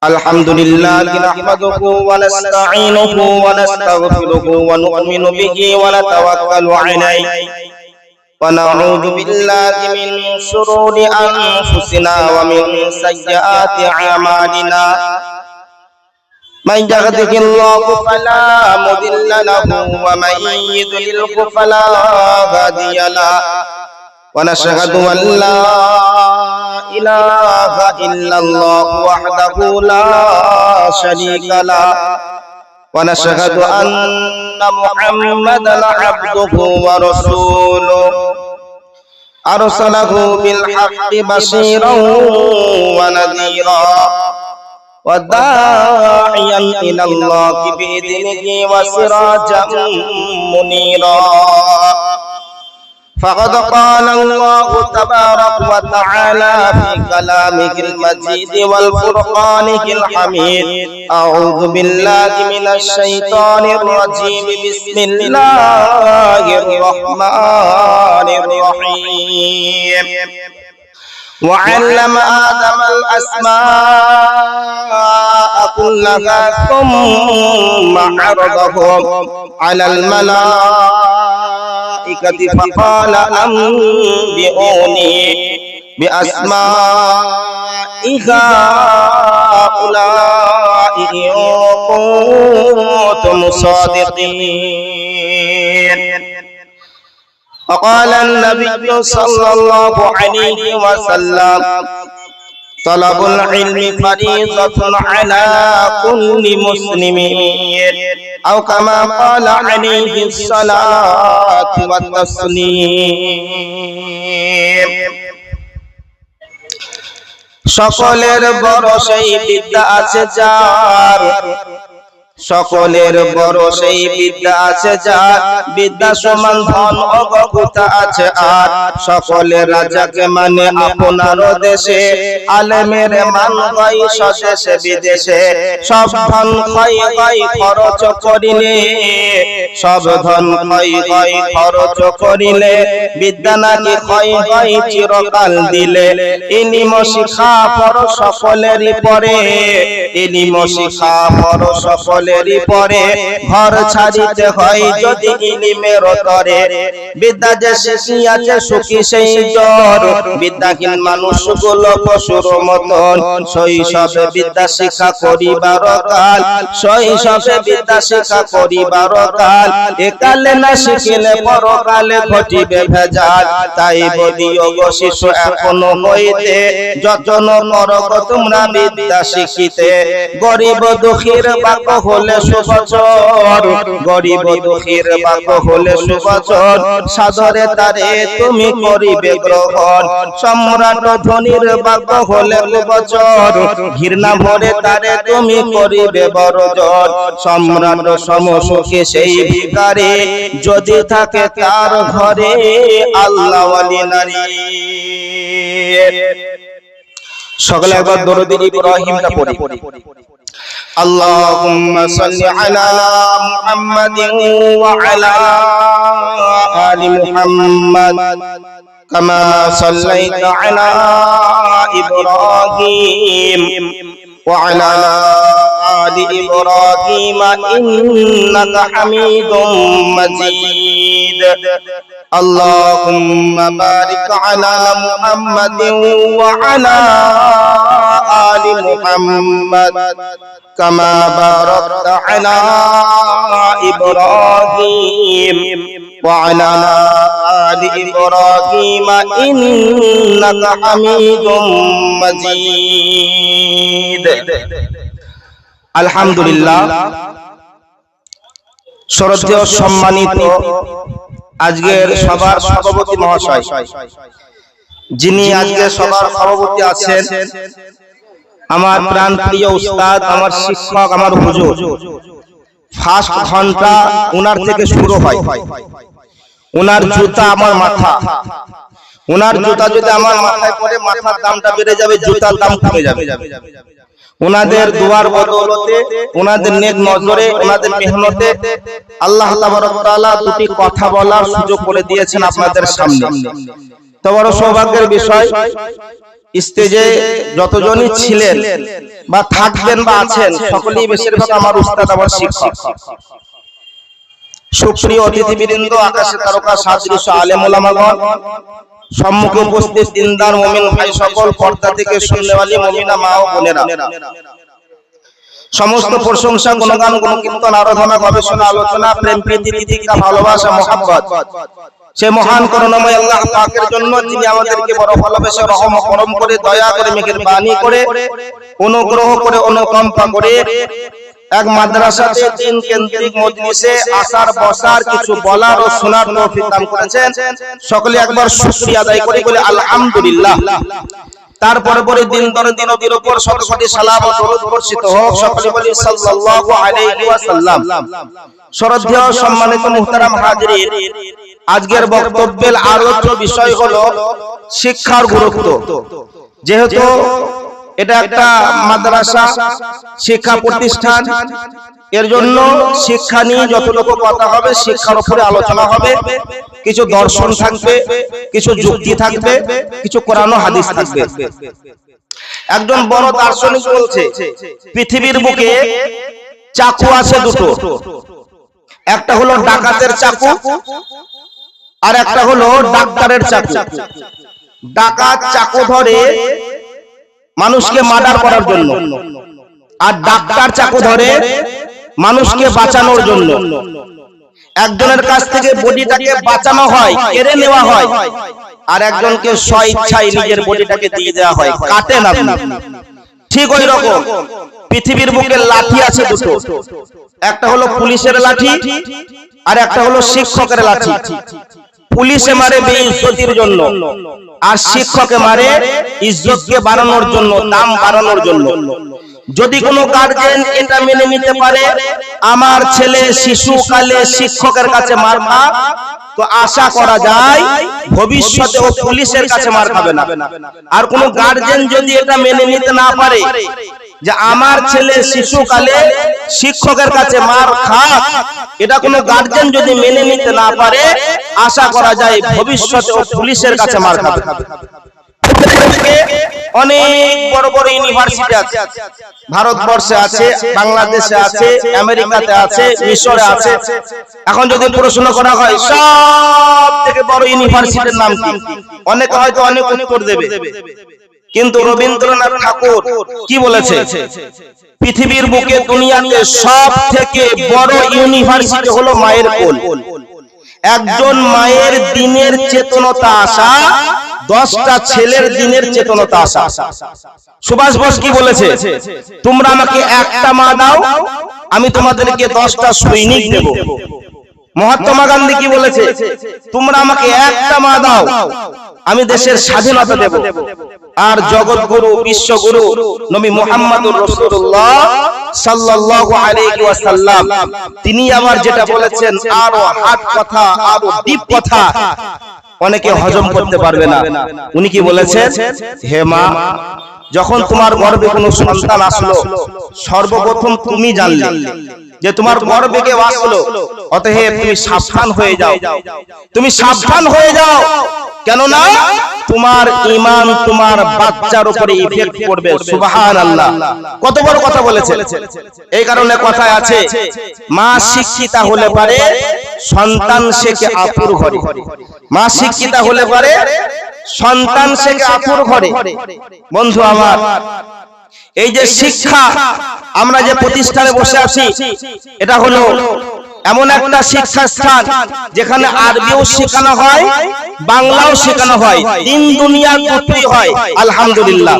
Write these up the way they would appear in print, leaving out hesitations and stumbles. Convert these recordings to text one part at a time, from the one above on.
আলহামদুলিল্লাহ নাহমাদুহু ওয়া নাস্তাঈনুহু ওয়া নাস্তাগফিরুহু ওয়া নু'মিনু বিহি ওয়া নাতাওয়াক্কালু আলাইহি ওয়া নাউযু বিল্লাহি মিন শুরুরি আনফুসিনা ওয়া মিন সাইয়্যাতি আমালিনা মান ইয়াহদিহিল্লাহু ফালা মুদিল্লা লাহু ওয়া মান ইউদ্লিলহু ফালা হাদিয়া লাহু ওয়া নাশহাদু আন লা ইলাহা ইল্লাল্লাহু ওয়াহদাহু লা শারীকা লাহু ওয়া নাশহাদু আন্না মুহাম্মাদান আবদুহু ওয়া রাসূলুহু আরসালাহু বিল হাক্কি বাশীরান ওয়া নাযীরা ওয়া দা'iয়ান ইলাল্লাহি বিইذনিহি ওয়া সিরাজান মুনীরা فقد قال الله تبارك وتعالى في كلامه المجيد والفرقانه الحميد أعوذ بالله من الشيطان الرجيم بسم الله الرحمن الرحيم وعلم آدم الأسماء كلها ثم عرضهم على الملائكة فقال أنبئوني بأسماء هؤلاء إن كنتم صادقين فقال النبي صلى الله عليه وسلم طلب العلم فريضة على كل مسلم أو كما قال عليه الصلاة والتسليم সকলের বড় সেই বিদ্যা আছে যার সকলের বড় সেই বিদ্যা আছে যার বিদ্যা সমান ধন অগণিত আছে আর সকলের রাজাকে মানে আপনার দেশে আলেমের মান হয় স্বদেশে বিদেশে সব ধন ক্ষয় হয় খরচ করিলে সব ধন ক্ষয় হয় খরচ করিলে বিদ্যা নাকি ক্ষয় হয় চিরকাল দিলে ইলম শিক্ষা পর সকলেরই পরে ইলম শিক্ষা পর সকলেরই পরে ঘর ছাড়িতে হয় যদি ইলমের তরে বিদ্যা যে শিখিয়াছে সুখী সেই জ্বর বিদ্যাহীন মানুষগুলো পশুর মতন শৈশবে বিদ্যা শিক্ষা করিবার কাল শৈশবে বিদ্যা শিক্ষা করিবার কাল একালে না শিখিলে পরকালে ঘটিবে ভেজাল তাই বলিও গো শিশু এখনো হইতে যতন করো তোমরা বিদ্যা শিখিতে গরিব দুঃখীর বাক হলে সুবচন গরিব দুঃখীর বাক হলে সুবচন সাদরে তারে তুমি করিবে গ্রহণ সম্রাট ধনীর বাক হলে কুবচন ঘৃণা ভরে তারে তুমি করিবে বড়জন সম্রাট সমসুখী সেই ভিখারি যদি থাকে তার ঘরে আল্লাহ ওয়ালি নারী সকলে একবার দরুদ ইব্রাহিমটা পড়ি اللهم صل على محمد وعلى آل محمد كما صليت على إبراهيم وعلى آل إبراهيم إنك حميد مجيد اللهم بارك على محمد وعلى آل محمد كما باركت على إبراهيم وعلى آل إبراهيم إنك حميد مجيد الحمد لله শ্রদ্ধেয় সম্মানিত আজকের সবার সভাপতি মহাশয় যিনি আজকে সবার সভাপতি আছেন আমার প্রাণ প্রিয় উস্তাদ আমার শিক্ষক আমার হুজুর ফার্স্ট ঘন্টা ওনার থেকে শুরু হয় ওনার জুতা আমার মাথা ওনার জুতা যদি আমার মাথায় পড়ে মাথার দামটা বেড়ে যাবে জুতার দাম কমে যাবে ওনাদের দুয়ার বদৌলতে ওনাদের নেক নজরে ওনাদের মেহনতে আল্লাহ তাবারক তাআলা দুটি কথা বলার সুযোগ করে দিয়েছেন আপনাদের সামনে তো বড় সৌভাগ্যের বিষয়, স্টেজে যতজনই ছিলেন বা থাকবেন বা আছেন সকলেই বেশিরভাগ আমার উস্তাদ, আমার শিক্ষক। সুপ্রিয় অতিথিবৃন্দ, আকাশে তারকা সাদৃশ আলেম ওলামাগণ, সম্মুখে উপস্থিত দিনদার মুমিন ভাই সকল, পর্দা থেকে শুননেওয়ালি মুমিনা মা ও বোনেরা, সমস্ত প্রশংসা, গুণগান, গুণকীর্তন, আরাধনা, গবেষণা, আলোচনা, প্রেম, প্রীতি, তিতিক্ষা, ভালোবাসা, মহব্বত সে মহান করুণাময় আল্লাহ পাকের জন্য, যিনি আমাদেরকে বড় ভালোবেসে রহম করম করে, দয়া করে, মেহেরবানি করে, অনুগ্রহ করে, অনুকম্পা করে এক মাদ্রাসাতে দিন কেন্দ্রিক মজলিসে আসার বসার, কিছু বলার ও শোনার তৌফিক দান করেছেন। সকলে একবার শুকরিয়া আদায় করে বলে আলহামদুলিল্লাহ। তারপরে পরে দিন ধরে দিন নবীর উপর শত শত সালাম ও দরুদ বর্ষিত হোক। সকলে বলি সাল্লাল্লাহু আলাইহি ওয়াসাল্লাম। শ্রদ্ধেয় সম্মানিত মুহতারাম হাজিরিন, আজকের বক্তব্যের আলোচ্য বিষয় হলো শিক্ষার গুরুত্ব। যেহেতু এটা একটা মাদ্রাসা, শিক্ষা প্রতিষ্ঠান, এর জন্য শিক্ষা নিয়ে যতটুকু কথা হবে শিক্ষার উপরে আলোচনা হবে। কিছু দর্শন থাকবে, কিছু যুক্তি থাকবে, কিছু কোরআন ও হাদিস থাকবে। একজন বড় দার্শনিক বলছে পৃথিবীর বুকে চাকু আছে দুটো, একটা হলো ডাকাতের চাকু আর একটা হলো ডাক্তারের চাকু। ডাকাত চাকু ধরে মানুষকে মার্ডার করার জন্য, আর ডাক্তার চাকু ধরে মানুষকে বাঁচানোর জন্য। একজনের কাছ থেকে বডিটাকে বাঁচানো হয়, কেড়ে নেওয়া হয়, আর একজনকে স্বইচ্ছায় নিজের বডিটাকে দিয়ে দেওয়া হয়, কাটেন আপনি। ঠিক ওই রকম পৃথিবীর বুকে লাঠি আছে দুটো, একটা হলো পুলিশের লাঠি আর একটা হলো শিক্ষকের লাঠি। পুলিশে মারে বেইজ্জতির জন্য, আর শিক্ষকে মারে ইজ্জতকে বাড়ানোর জন্য, দাম বাড়ানোর জন্য। যদি কোনো গার্জিয়ান এটা মেনে নিতে পারে আমার ছেলে শিশুকালে শিক্ষকের কাছে মার খাক, তো আশা করা যায় ভবিষ্যতে ও পুলিশের কাছে মার খাবে না। আর কোনো গার্জিয়ান যদি এটা মেনে নিতে না পারে যে আমার ছেলে শিশুকালে শিক্ষকের কাছে মার খাক, এটা কোনো গার্জিয়ান যদি মেনে নিতে না পারে, আশা করা যায় ভবিষ্যতে ও পুলিশের কাছে মার খাবে। অনেক বড় বড় ইউনিভার্সিটি আছে, ভারতবর্ষে আছে, বাংলাদেশে আছে, আমেরিকাতে আছে, মিশরে আছে। এখন যদি প্রশ্ন করা হয় সব থেকে বড় ইউনিভার্সিটির নাম কি, অনেকে হয়তো অনেক উত্তর দেবে, কিন্তু রবীন্দ্রনাথ ঠাকুর কি বলেছে? পৃথিবীর বুকে দুনিয়াতে সব থেকে বড় ইউনিভার্সিটি হলো মায়ের কোল। একজন মায়ের দিনের চেতনতা আসা, 10টা ছেলের দিনের চেতনতা আসা। সুভাষ বোস কি বলেছে? তোমরা আমাকে একটা মা দাও, আমি তোমাদেরকে 10টা সৈনিক দেব। মহাত্মা গান্ধী কি বলেছে? তোমরা আমাকে একটা মা দাও, আমি দেশের স্বাধীনতা দেব। আর জগৎগুরু, বিশ্বগুরু নবী মুহাম্মদুর রাসূলুল্লাহ সাল্লাল্লাহু আলাইহি ওয়াসাল্লাম, তিনি আবার যেটা বলেছেন, আরো হাত কথা, আরো ডিপ কথা অনেকে হজম করতে পারবে না। উনি কি বলেছেন? হে মা, যখন তোমার গর্ভে কোনো সন্তান আসলো, সর্বপ্রথম তুমি জানলে যে তোমার গর্ভে কেউ আসলো, অতএব তুমি সাবধান হয়ে যাও, তুমি সাবধান হয়ে যাও, কেননা তোমার ঈমান তোমার বাচ্চার উপরে ইফেক্ট করবে। সুবহানাল্লাহ, কত বড় কথা বলেছেন। এই কারণে কথায় আছে, মা শিক্ষিতা হলে পারে সন্তান শেখে আপুর ঘরে। মা শিক্ষিতা হলে পারে সন্তান শেখে আপুর ঘরে। বন্ধু আমার, এই যে শিক্ষা, আমরা যে প্রতিষ্ঠানে বসে আছি, এটা হলো এমন একটা শিক্ষা স্থান যেখানে আরবিও শেখানো হয়, বাংলাও শেখানো হয়, দিন দুনিয়া দুটোই হয়। আলহামদুলিল্লাহ।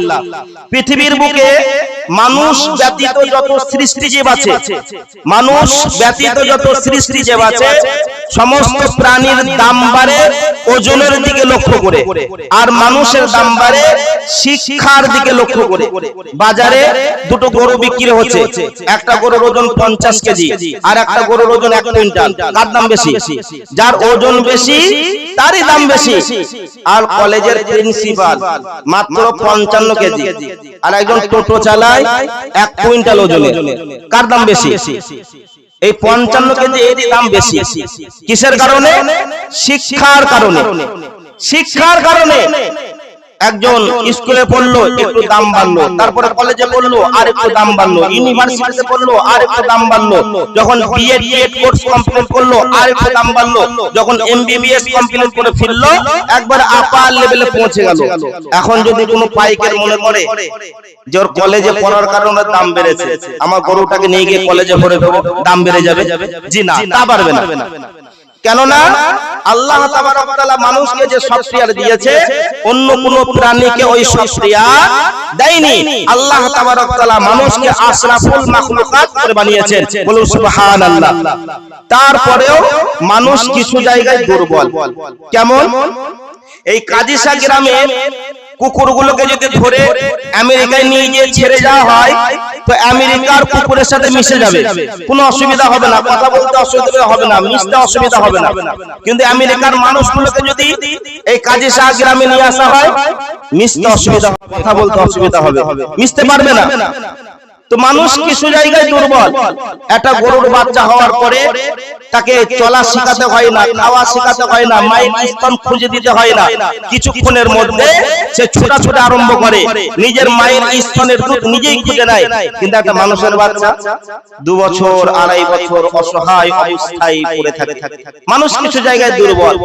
পৃথিবীর বুকে মানুষ ব্যতীত যত সৃষ্টিজীব আছে, মানুষ ব্যতীত যত সৃষ্টিজীব আছে, সমস্ত প্রাণীর দাম বাড়ে ওজনের দিকে লক্ষ্য করে, আর মানুষের দাম বাড়ে শিক্ষার দিকে লক্ষ্য করে। বাজারে দুটো গরু বিক্রি হচ্ছে, একটা গরুর ওজন 50 কেজি আর একটা গরুর ওজন 1 কুইন্টাল। কার দাম বেশি? যার ওজন বেশি তারই দাম বেশি। আর কলেজের প্রিন্সিপাল মাত্র 55 কেজি, আর একজন টোটো চালায় 1 কুইন্টাল ওজনে, কার দাম বেশি? এই 55 কেজি এরই দাম বেশি। কিসের কারণে? শিক্ষার কারণে। শিক্ষার কারণে একজন স্কুলে পড়লো একটু দাম বাড়লো, তারপরে কলেজে পড়লো আর একটু দাম বাড়লো, ইউনিভার্সিটিতে পড়লো আর একটু দাম বাড়লো, যখন বিএড কোর্স কমপ্লিট করলো আর একটু দাম বাড়লো, যখন এমবিবিএস কমপ্লিট করে ফিরলো একবার আপার লেভেলে পৌঁছে গেল। এখন যদি কোনো পাইকার মনে করে যে ওর কলেজে পড়ার কারণে দাম বেড়েছে, আমার গরুটাকে নিয়ে গিয়ে কলেজে ভরে দেবো, দাম বেড়ে যাবে, জি না, তা পারবে না। কেননা আল্লাহ তাবারক ওয়া তাআলা মানুষকে যে সফটওয়্যার দিয়েছে অন্য কোন প্রাণীকে ওই সফটওয়্যার দেয়নি। আল্লাহ তাবারক ওয়া তাআলা মানুষকে আশরাফুল মাখলুকাত করে বানিয়েছেন, বলুন সুবহানাল্লাহ। তারপরেও মানুষ কিছু জায়গায় দুর্বল। কেমন? এই কাদিসা গ্রামে কুকুরগুলোকে যদি ধরে আমেরিকায় নিয়ে গিয়ে ছেড়ে যাওয়া হয় তো আমেরিকার কুকুরের সাথে মিশে যাবে, কোনো অসুবিধা হবে না, কথা বলতে অসুবিধা হবে না, মিশতে অসুবিধা হবে না। কিন্তু আমেরিকার মানুষগুলোকে যদি এই কাদিসা গ্রামে নিয়ে আসা হয় মিশতে অসুবিধা হবে, কথা বলতে অসুবিধা হবে, মিশতে পারবে না। তো মানুষ কিছু জায়গায় দুর্বল। একটা গরুর বাচ্চা হওয়ার পরে তাকে চলা শেখাতে হয় না, খাওয়া শেখাতে হয় না, মায়ের স্তন খুঁজে দিতে হয় না, কিছুক্ষণের মধ্যে সে ছোটাছুটি আরম্ভ করে, নিজের মায়ের স্তনের দুধ নিজেই খুঁজে নেয়। কিন্তু একটা মানুষের বাচ্চা 2 বছর 2.5 বছর অসহায় অবস্থায় পড়ে থাকে। মানুষ কিছু জায়গায় দুর্বল।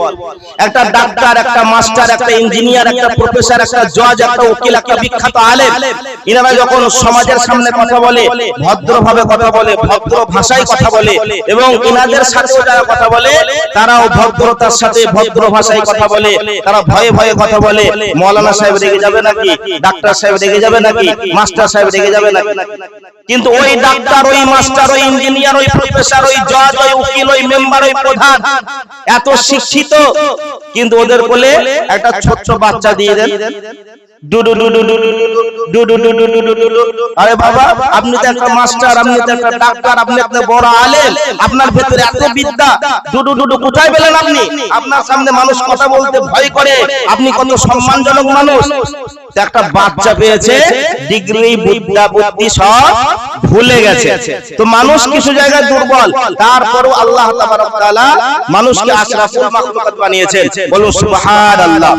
একটা ডাক্তার, একটা মাস্টার, একটা ইঞ্জিনিয়ার, একটা প্রফেসর, একটা জজ, একটা উকিল, একটা বিখ্যাত আলেম, এনারা যখন সমাজের সামনে কথা বলে ভদ্রভাবে কথা বলে, ভদ্র ভাষায় কথা বলে, এবং এনাদের সাথে যারা কথা বলে তারাও ভদ্রতার সাথে ভদ্র ভাষায় কথা বলে, তারা ভয়ে ভয়ে কথা বলে। মাওলানা সাহেব রেগে যাবে নাকি, ডাক্তার সাহেব রেগে যাবে নাকি, মাস্টার সাহেব রেগে যাবে নাকি? কিন্তু ওই ডাক্তার, ওই মাস্টার, ওই ইঞ্জিনিয়ার, ওই প্রফেসর, ওই জজ, ওই উকিল, ওই মেম্বার, ওই প্রধান এত শিক্ষিত, কিন্তু ওদের কোলে একটা ছোট্ট বাচ্চা দিয়ে দেন, ডুডু ডুডু ডুডু ডুডু ডুডু ডুডু। আরে বাবা, আপনি তো একটা মাস্টার, আপনি তো একটা ডাক্তার, আপনি একটা বড় আলেম, আপনার ভেতরে এত বিদ্যা, ডুডু ডুডু কোথায় পেলেন আপনি? আপনার সামনে মানুষ কথা বলতে ভয় করে, আপনি কত সম্মানজনক মানুষ। একটা বাচ্চা পেয়েছে, ডিগ্রি বিদ্যা বুদ্ধি সব ভুলে গেছে। তো মানুষ কিছু জায়গায় দুর্বল, তারপরও আল্লাহ তাবারক ওয়া তাআলা মানুষকে আশরাফুল মাখলুকাত বানিয়েছেন, বলুন সুবহানাল্লাহ।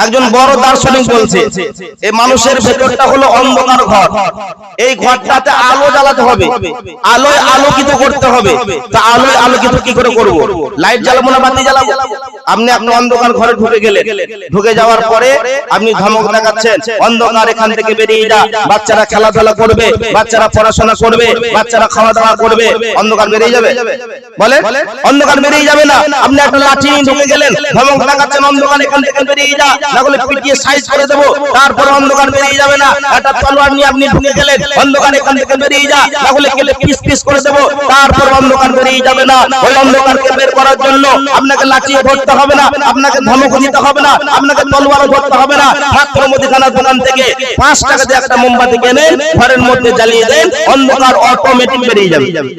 একজন বড় দার্শনিক বলছে এই মানুষের ভেতরটা হলো অন্ধকার ঘর, এই ঘরটাতে আলো জ্বালাতে হবে, আলোয় আলোকিত করতে হবে। তা আলোয় আলোকিত কি করে করব? লাইট জ্বালাবো না বাতি জ্বালাবো? আপনি অন্ধকার ঘরে ঢুকে গেলেন, ঢুকে যাওয়ার পরে আপনি ধমক দেখাচ্ছেন, অন্ধকার এখান থেকে বেরিয়ে যা, বাচ্চারা খেলাধুলা করবে, বাচ্চারা পড়াশোনা করবে, বাচ্চারা খাওয়া দাওয়া করবে, অন্ধকার বেরিয়ে যাবে? বলে অন্ধকার বেরিয়ে যাবে না। আপনি একটা লাঠি নিয়ে ঢুকে গেলেন, ধমক দেখাচ্ছেন, অন্ধকার এখান থেকে বেরিয়ে যা, না হলে পিটিয়ে সাইজ করে দেবো, তারপরে অন্ধকার বেরিয়ে যাবে না। একটা তলোয়ার নিয়ে আপনি ঢুকে গেলেন, অন্ধকার এখান থেকে বেরিয়ে যা, না হলে কেটে পিস পিস করে দেবো, তারপর অন্ধকার বেরিয়ে যাবে না। ওই অন্ধকারকে বের করার জন্য আপনাকে লাঠিও ধরতে হবে না, আপনাকে ধমক দিতে হবে না, আপনাকে তলোয়ারও ধরতে হবে না। মাত্র মুদিখানার দোকান থেকে 5 টাকা দিয়ে একটা মোমবাতি কিনে ঘরের মধ্যে জ্বালিয়ে দেন, অন্ধকার অটোমেটিক বেরিয়ে যাবে।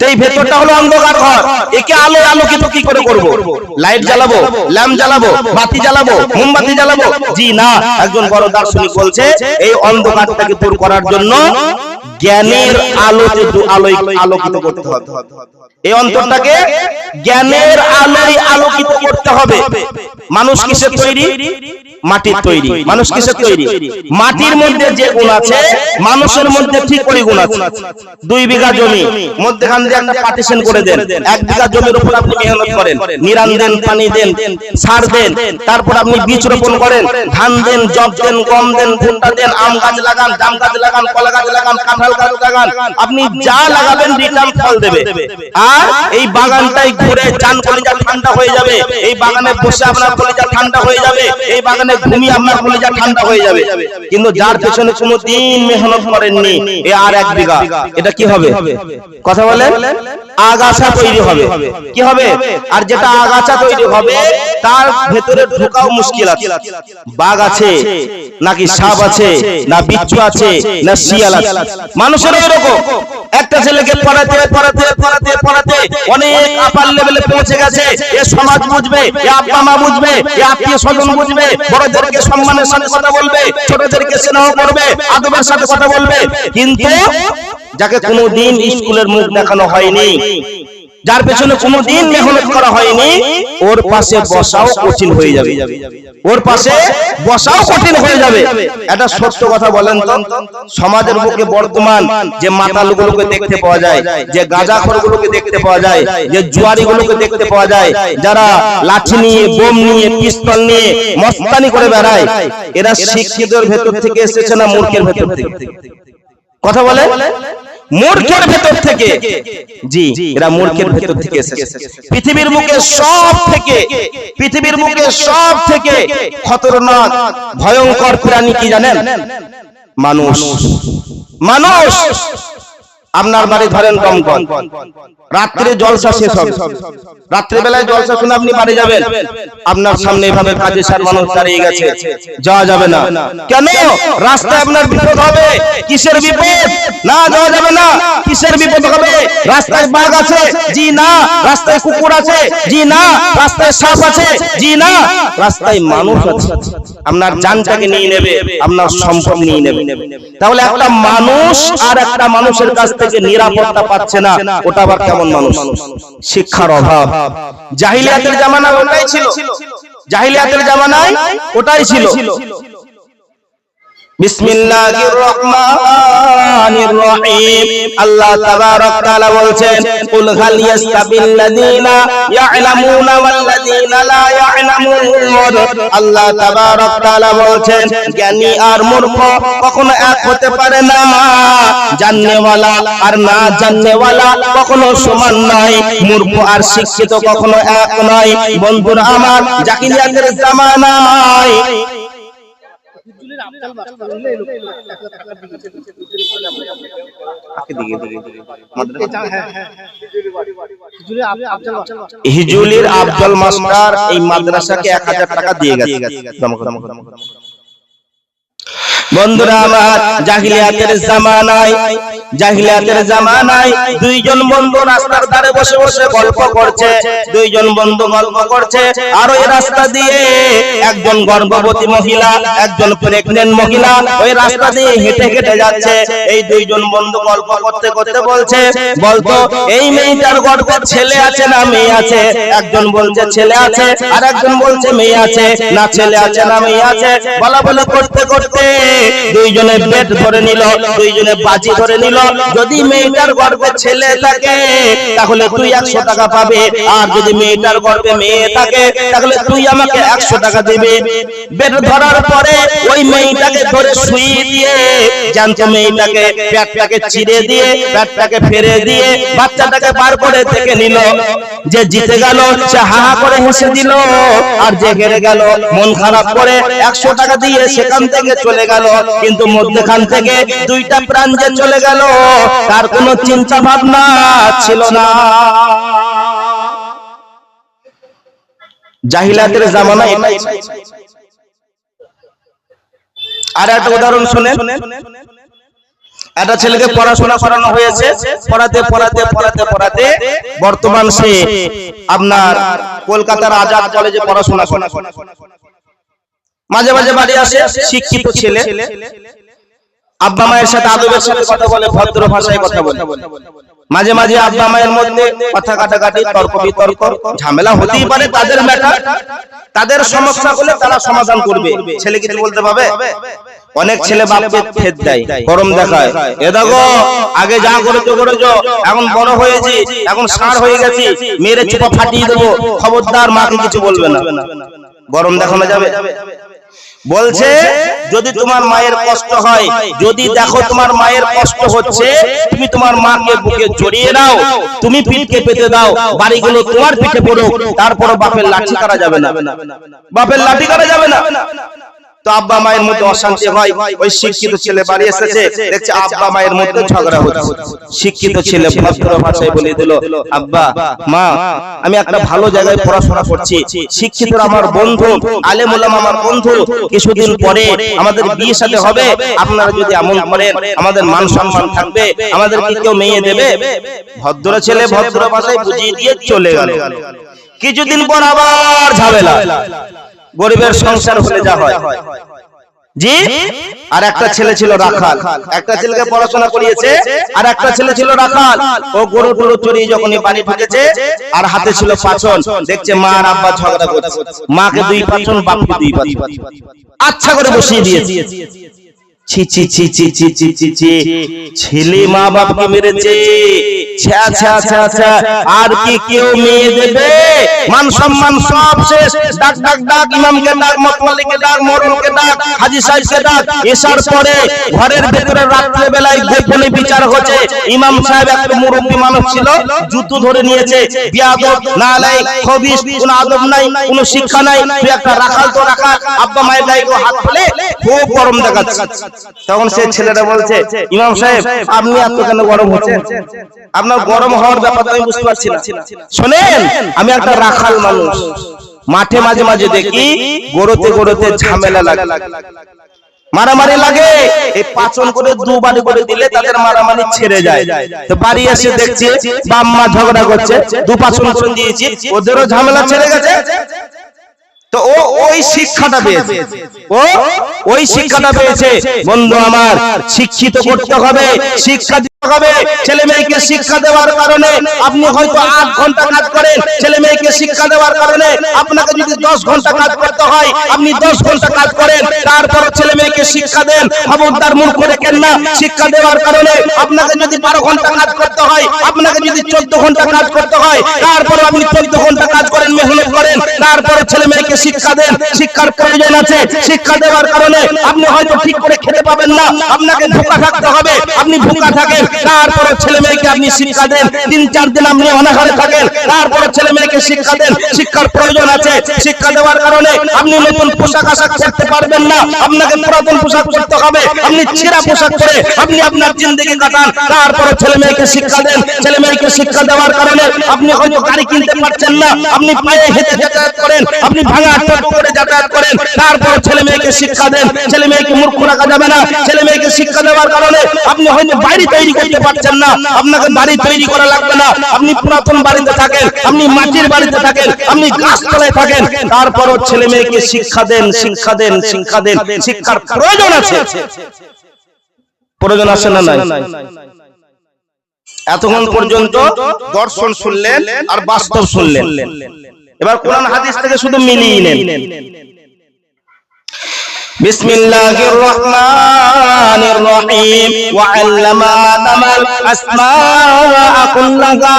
এই ভেতরটা হলো অন্ধকার ঘর, একে আলো আলোকিত কি করে করব? লাইট জ্বালাবো, ল্যাম্প জ্বালাবো, বাতি জ্বালাবো, মোমবাতি জ্বালাবো? জি না। একজন বড় দার্শনিক বলছে এই অন্ধকারটাকে দূর করার জন্য জ্ঞানের আলোতে আলোকিত করতে হবে। এই অন্তরটাকে জ্ঞানের আলোয় আলোকিত করতে হবে। মানুষ কিসের তৈরি? মাটির তৈরি। মানুষ কিসের তৈরি? মাটির মধ্যে যে গুণ আছে মানুষের মধ্যে ঠিক ওই গুণ আছে। 2 বিঘা জমি, মধ্যখান দিয়ে একটা পার্টিশন করে দেন, 1 বিঘা জমির উপর আপনি মেহনত করেন, নিরান দেন, পানি দেন, সার দেন, তারপর আপনি বীজ রোপণ করেন, ধান দেন, জব দেন, গম দেন, ভুট্টা দেন, আম গাছ লাগান, জাম গাছ লাগান, কলা গাছ লাগান, কাঁঠাল গাছ লাগান, আপনি যা লাগাবেন রিটার্ন ফল দেবে। আর এই বাগানটাই ঘুরে চান কলিজা ঠান্ডা হয়ে যাবে, এই বাগানে বসে আপনার কলিজা ঠান্ডা হয়ে যাবে, এই বাগানে ঘুমিয়ে আপনার কলিজা ঠান্ডা হয়ে যাবে। কিন্তু যার পেছনে কোনো দিন মেহনত করেননি, এ আর 1 বিঘা, এটা কি হবে? কথা বলেন, আগাছা তৈরি হবে। কি হবে? আর যেটা আগাছা তৈরি হবে তার ভেতরে ঢোকাও মুশকিল আছে। বাঘ আছে নাকি সাপ আছে, না বিচ্ছু আছে, না শিয়াল আছে? মানুষের এরকম একটা ছেলেকে পড়াতে পড়াতে পড়াতে পড়াতে অনেক আপার লেভেলে পৌঁছে গেছে, এ সমাজ বুঝবে, এ আব্বা মা বুঝবে, এ আত্মীয় স্বজন বুঝবে, বড়দেরকে সম্মানের সাথে কথা বলবে, ছোটদেরকে স্নেহ করবে, আদবের সাথে কথা বলবে। কিন্তু যাকে কোনোদিন স্কুলের মুখ দেখানো হয়নি, যার পেছনে কোনোদিন মেহনত করা হয়নি, ওর পাশে বসাও কঠিন হয়ে যাবে, ওর পাশে বসাও কঠিন হয়ে যাবে। এটা সত্য কথা বলেন তো। সমাজের বুকে বর্তমান যে মাতালগুলোকে দেখতে পাওয়া যায়, যে গাঁজাখোরগুলোকে দেখতে পাওয়া যায়, যে জুয়ারিগুলোকে দেখতে পাওয়া যায়, যারা লাঠি নিয়ে, বোম নিয়ে, পিস্তল নিয়ে মস্তানি করে বেড়ায়, এরা শিক্ষিতের ভেতর থেকে এসেছে না মূর্খের ভেতর থেকে? কথা বলে মূর্খের ভেতর থেকে। জি, এরা মূর্খের ভেতর থেকে এসেছে। পৃথিবীর বুকে সব থেকে খতরনাক ভয়ঙ্কর প্রাণী কি জানেন? মানুষ। মানুষ। আপনার বাড়ি ধরেন দমকল, রাত্রে জলসা শেষ হবে, রাত্রিবেলায় জলসা শুনে আপনি বাড়ি যাবেন, আপনার সামনে এভাবে কাজে সার মানুষ দাঁড়িয়ে গেছে, যাওয়া যাবে না। কেন? রাস্তায় আপনার বিপদ হবে। কিসের বিপদ? না, যাওয়া যাবে না। কিসের বিপদ হবে? রাস্তায় বাঘ আছে, জি না। রাস্তায় কুকুর আছে, জি না। রাস্তায় সাপ আছে, জি না। রাস্তায় মানুষ আছে, আপনার জানটাকে নিয়ে নেবে, আপনার সম্পদ নিয়ে নেবে। তাহলে একটা মানুষ আর একটা মানুষের কাছ থেকে নিরাপত্তা পাচ্ছে না, ওটা আবার কেমন মানুষ? শিক্ষার অভাব। জাহিলিয়াতের জামানায় ওটাই ছিল, জাহিলিয়াতের জামানায় ওটাই ছিল। বিসমিল্লাহির রহমানির রহিম। আল্লাহ তাবারক তাআলা বলছেন, কুল হাল ইয়াস্তাবিল্লাযীনা ইয়া'লামুনা ওয়াল্লাযীনা লা ইয়া'লামুন। আল্লাহ তাবারক তাআলা বলছেন, জ্ঞানী আর মূর্খ কখনো এক হতে পারে না, জাননেওয়ালা আর না জাননেওয়ালা কখনো সমান নয়, মূর্খ আর শিক্ষিত কখনো এক নয়। বন্ধুরা আমার, জাহিলিয়াতের জামানায় হিজুলির আব্দুল মাস্টার এই মাদ্রাসাকে 1000 টাকা দিয়ে গেছে। বন্ধুরা আমার, জাহিলিয়াতের জামানায় দুইজন বন্ধু রাস্তার ধারে বসে বসে গল্প করছে, আর ওই রাস্তা দিয়ে একজন গর্ভবতী মহিলা, একজন প্রেগন্যান্ট মহিলা ওই রাস্তা দিয়ে হেঁটে হেঁটে যাচ্ছে। এই দুইজন বন্ধু গল্প করতে করতে বলছে, বলতো এই মেয়েটার গর্ভে ছেলে আছে না মেয়ে আছে? একজন বলছে ছেলে আছে, আর একজন বলছে মেয়ে আছে। না ছেলে আছে না মেয়ে আছে বলা বলা করতে করতে দুইজনে বেট ধরে নিল, দুইজনে বাজি ধরে নিল। যদি মেয়েটার গর্ভে ছেলে থাকে তাহলে তুই 100 টাকা পাবে, আর যদি মেয়েটার গর্ভে মেয়ে থাকে তাহলে তুই আমাকে 100 টাকা দিবি। বেট ধরার পরে ওই মেয়েটাকে ধরে শুইয়ে দিয়ে জানতো মেয়েটাকে পেটটাকে চিড়ে দিয়ে পেটটাকে ফেরে দিয়ে বাচ্চাটাকে বার করে থেকে নিল। যে জিতে গেল সে হা হা করে হেসে দিল, আর যে হেরে গেল মন খারাপ করে 100 টাকা দিয়ে সেখান থেকে চলে গেল। কিন্তু মধ্যখান থেকে দুইটা প্রাণ যে চলে গেল তার কোনো চিন্তা ভাবনা ছিল না। জাহিলিয়াতের জামানা এটাই। আর একটা উদাহরণ শুনেন। একটা ছেলেকে পড়াশোনা করানো হয়েছে, পড়াতে বর্তমান সে আপনার কলকাতার আজাদ কলেজে পড়াশোনা করে। মাঝে মাঝে বাড়ি আসে, শিক্ষিত ছেলে, আব্বা মায়ের সাথে আদবের সাথে কথা বলে, ভদ্র ভাষায় কথা বলে। মাঝে মাঝে আব্বা মায়ের মধ্যে কথা কাটাকাটি, তর্ক বিতর্ক, ঝামেলা হতেই পারে, তাদের ম্যাটার, তাদের সমস্যা হলে তারা সমাধান করবে। ছেলে কিছু বলতে পারবে? অনেক ছেলে বাপকে ফেদ দেয়, গরম দেখায়, এ দেখো আগে যা করেছো, এখন বড় হয়েছি, এখন ষাঁড় হয়ে গেছি, মেরে চোপা ফাটিয়ে দেবো, খবরদার মাকে কিছু বলবে না। গরম দেখানো যাবে? বলছে যদি তোমার মায়ের কষ্ট হয়, যদি দেখো তোমার মায়ের কষ্ট হচ্ছে, তুমি তোমার মাকে বুকে জড়িয়ে নাও, তুমি পিঠকে পেতে দাও, বাড়িগুলো তোমার পিঠে পড়ুক, তারপর বাপের লাঠি করা যাবে না, বাপের লাঠি করা যাবে না। তো আব্বা মায়ের মধ্যে অশান্তি হয়। ওই শিক্ষিত ছেলে বাড়ি এসেছে, দেখছে আব্বা মায়ের মধ্যে ঝগড়া হচ্ছে। শিক্ষিত ছেলে ভদ্র ভাষায় বলে দিল, আব্বা মা আমি একটা ভালো জায়গায় পড়াশোনা করছি, শিক্ষিত আমার বন্ধু, আলেম ওলামা আমার বন্ধু, কিছুদিন পরে আমাদের বিয়ে সাথে হবে, আপনারা যদি এমন করেন আমাদের মান সম্মান থাকবে, আমাদের কি কেউ মেয়ে দেবে? ভদ্র ছেলে ভদ্র ভাষায় বুঝিয়ে দিয়ে চলে গেল। কিছুদিন পর আবার ঝামেলা। গরিবের সংসার হলে যা হয়, জি, আর একটা ছেলে ছিল রাখাল। একটা ছেলেকে পড়াশোনা করিয়েছে, আর একটা ছেলে ছিল রাখাল। ও গরু টরু চড়িয়ে যখনই বাড়ি ঢুকেছে, আর হাতে ছিল পাছন, দেখছে মা আর আব্বা ঝগড়া করছে। মাকে 2 পাছন, বাপকে 2 পাছন, আচ্ছা করে বসিয়ে দিয়েছে। ছি ছি ছি ছি ছি ছি ছি ছি, ছেলে মা বাপকে মেরেছে। ছ্যা ছ্যা ছ্যা ছ্যা, আর কি কেউ মেয়ে দেবে? মান সম্মান সব শেষ। ডাক ডাক ডাক, ইমামকে ডাক, মতওয়ালিকে ডাক, মরলকে ডাক, হাজী সাহেবকে ডাক। এসার পরে ঘরের ভেতরে রাত্রে বেলায় গোপনে বিচার হচ্ছে। ইমাম সাহেব একটা মুরব্বী মানুষ ছিল, জুতো ধরে নিয়েছে। বিয়াদব, নালায়েক, খবিশ, কোনো আদব নাই, কোনো শিক্ষা নাই। তুই একটা রাখাল তো রাখাল, আব্বা মায়ের গায়ে হাত ফেলে খুব গরম দেখাচ্ছে। তখন সেই ছেলেটা বলছে, ইমাম সাহেব আপনি এত কেন গরম হচ্ছে? আপনার গরম হওয়ার ব্যাপারটা আমি বুঝতে পারছি না। শোনেন, আমি একটা রাখাল মানুষ, মাঠে মাঝে মাঝে দেখি গরুতে গরুতে ঝামেলা লাগে, মারামারি লাগে। এই পাচন করে 2 বাড়ি করে দিলে তাদের মারামারি ছেড়ে যায়। তো বাড়ি এসে দেখছি বাম্মা ঝগড়া করছে, 2 পাচন করে দিয়েছি, ওদেরও ঝামেলা ছেড়ে গেছে। তো ও ওই শিক্ষাটা পেয়েছে, ও ওই শিক্ষাটা পেয়েছে। বন্ধু আমার, শিক্ষিত করতে হবে, শিক্ষা দিতে হবে। ছেলে মেয়েকে শিক্ষা দেওয়ার কারণে আপনি হয়তো 8 ঘন্টা কাজ করেন, ছেলে মেয়েকে শিক্ষা দেওয়ার কারণে আপনাকে যদি 10 ঘন্টা কাজ করতে হয়, আপনি 10 ঘন্টা কাজ করেন। তারপর ছেলে মেয়েকে শিক্ষা দেন, খবরদার মূর্খ রেখেন না। শিক্ষা দেওয়ার কারণে আপনাকে যদি 12 ঘন্টা কাজ করতে হয়, আপনাকে যদি 14 ঘন্টা কাজ করতে হয়, তারপর আপনি 14 ঘন্টা কাজ করেন, মেহনত করেন। তারপর ছেলে মেয়েকে শিক্ষা দেন। শিক্ষার প্রয়োজন আছে। শিক্ষা দেওয়ার কারণে আপনি হয়তো ঠিক করে খেতে পাবেন না, আপনাকে ভুকা থাকতে হবে। আপনি ভুকা থাকেন, তারপর ছেলে মেয়েকে আপনি শিক্ষা দেন। 3-4 দিন আপনি অনাহারে থাকেন, তারপর ছেলে মেয়েকে শিক্ষা দেন। শিক্ষার প্রয়োজন আছে। শিক্ষা দেওয়ার কারণে আপনি নতুন পোশাক আশাক পরতে পারবেন না, আপনাকে পুরাতন পোশাক পরতে হবে। আপনি ছেঁড়া পোশাক পরে আপনি আপনার জিন্দেগি কাটান। তারপর ছেলে মেয়েকে শিক্ষা দেন। ছেলে মেয়েকে শিক্ষা দেওয়ার কারণে আপনি হয়তো গাড়ি কিনতে পারছেন না, আপনি পায়ে হেঁটে যাতায়াত করেন, আপনি ভাঙা টোটো করে যাতায়াত করেন। তারপর ছেলে মেয়েকে শিক্ষা দেন। ছেলে মেয়েকে মূর্খ রাখা যাবে না। ছেলে মেয়েকে শিক্ষা দেওয়ার কারণে আপনি হয়তো বাড়ি তৈরি করতে পারছেন না, আপনাকে বাড়ি তৈরি করা লাগবে না। আপনি পুরাতন বাড়িতে থাকেন, আপনি মাটির বাড়িতে থাকেন, আপনি গাছতলায় থাকেন। তারপরও ছেলে মেয়েকে শিক্ষা দেন, শিক্ষা দেন, শিক্ষা দেন। শিক্ষার প্রয়োজন আছে। প্রয়োজন আছে না নাই? এতক্ষণ পর্যন্ত দর্শন শুনলেন আর বাস্তব শুনলেন। এবার কোরআন হাদিস থেকে শুধু মিলিয়ে নেন। বিসমিল্লাহির রহমানির রহিম। ওয়া আল্লামা আদামাল আসমাআ কুল্লাহা